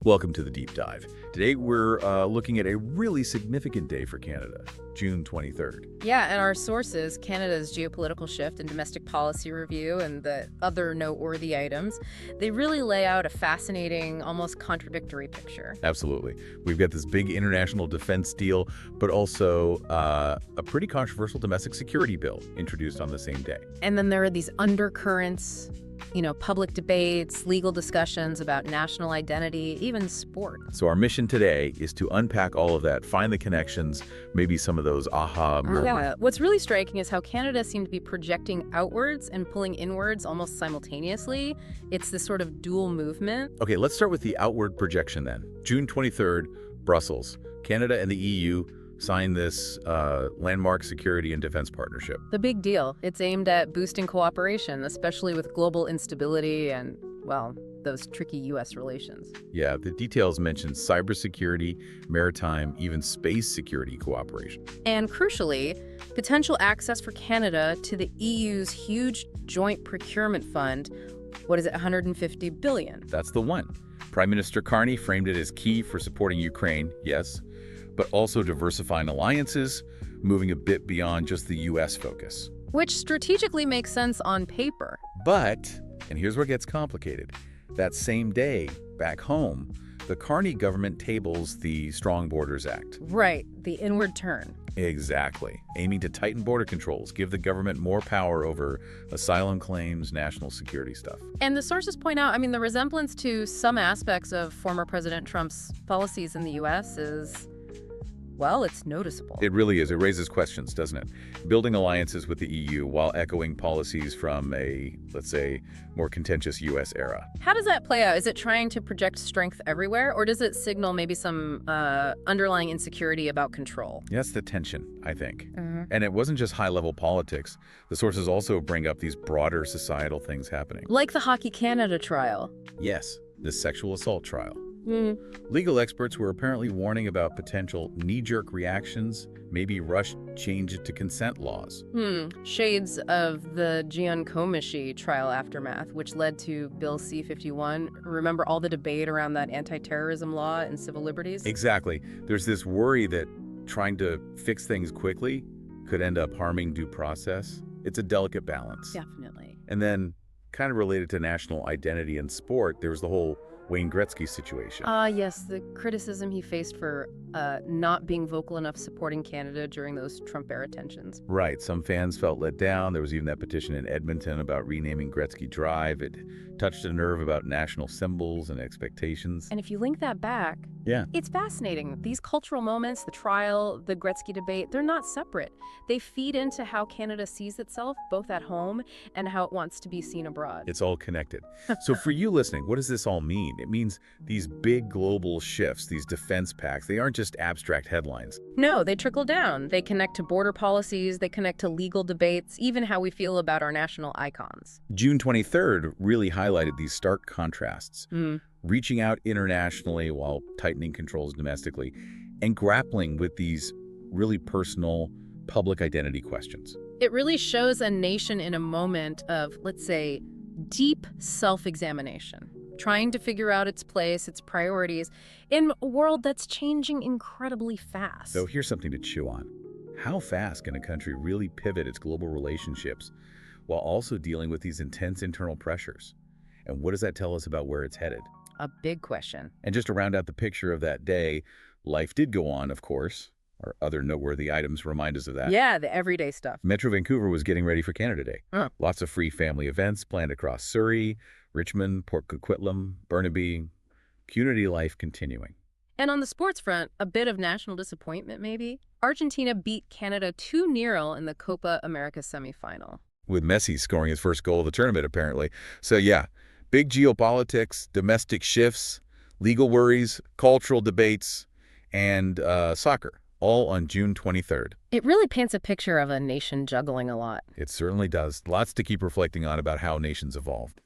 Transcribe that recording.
Welcome to the Deep Dive. Today we're looking at a really significant day for Canada, June 23rd. Yeah, and our sources, Canada's geopolitical shift and domestic policy review and the other noteworthy items, they really lay out a fascinating, almost contradictory picture. Absolutely. We've got this big international defense deal, but also a pretty controversial domestic security bill introduced on the same day. And then there are these undercurrents, public debates, legal discussions about national identity, even sport. So our mission today is to unpack all of that, find the connections, maybe some of those aha moments. Yeah, what's really striking is how Canada seemed to be projecting outwards and pulling inwards almost simultaneously. It's this sort of dual movement. Okay, let's start with the outward projection then. June 23rd, Brussels. Canada and the EU signed this landmark security and defense partnership. The big deal. It's aimed at boosting cooperation, especially with global instability and, well, those tricky U.S. relations. Yeah, the details mention cybersecurity, maritime, even space security cooperation. And crucially, potential access for Canada to the EU's huge joint procurement fund. What is it, $150 billion? That's the one. Prime Minister Carney framed it as key for supporting Ukraine, yes, but also diversifying alliances, moving a bit beyond just the U.S. focus. Which strategically makes sense on paper. But, and here's where it gets complicated, that same day, back home, the Carney government tables the Strong Borders Act. Right, the inward turn. Exactly. Aiming to tighten border controls, give the government more power over asylum claims, national security stuff. And the sources point out, the resemblance to some aspects of former President Trump's policies in the U.S. is, well, it's noticeable. It really is. It raises questions, doesn't it? Building alliances with the EU while echoing policies from a, let's say, more contentious U.S. era. How does that play out? Is it trying to project strength everywhere, or does it signal maybe some underlying insecurity about control? That's the tension, I think. And it wasn't just high-level politics. The sources also bring up these broader societal things happening. Like the Hockey Canada trial. Yes, this sexual assault trial. Legal experts were apparently warning about potential knee-jerk reactions, maybe rush change it to consent laws. Shades of the Giancomici trial aftermath, which led to Bill C-51. Remember all the debate around that anti-terrorism law and civil liberties? Exactly. There's this worry that trying to fix things quickly could end up harming due process. It's a delicate balance. Definitely. And then, kind of related to national identity and sport, there was the whole Wayne Gretzky situation. Yes, the criticism he faced for not being vocal enough supporting Canada during those Trump-era tensions. Right. Some fans felt let down. There was even that petition in Edmonton about renaming Gretzky Drive. It touched a nerve about national symbols and expectations. And if you link that back, it's fascinating. These cultural moments, the trial, the Gretzky debate, they're not separate. They feed into how Canada sees itself, both at home and how it wants to be seen abroad. It's all connected. So for you listening, what does this all mean? It means these big global shifts, these defense pacts, they aren't just abstract headlines. No, they trickle down. They connect to border policies, they connect to legal debates, even how we feel about our national icons. June 23rd really highlighted these stark contrasts, reaching out internationally while tightening controls domestically, and grappling with these really personal public identity questions. It really shows a nation in a moment of, let's say, deep self-examination, trying to figure out its place, its priorities, in a world that's changing incredibly fast. So here's something to chew on. How fast can a country really pivot its global relationships while also dealing with these intense internal pressures? And what does that tell us about where it's headed? A big question. And just to round out the picture of that day, life did go on, of course. Our other noteworthy items remind us of that. Yeah, the everyday stuff. Metro Vancouver was getting ready for Canada Day. Lots of free family events planned across Surrey, Richmond, Port Coquitlam, Burnaby. Community life continuing. And on the sports front, a bit of national disappointment, maybe. Argentina beat Canada 2-0 in the Copa America semifinal. With Messi scoring his first goal of the tournament, apparently. So yeah, big geopolitics, domestic shifts, legal worries, cultural debates, and soccer, all on June 23rd. It really paints a picture of a nation juggling a lot. It certainly does. Lots to keep reflecting on about how nations evolved.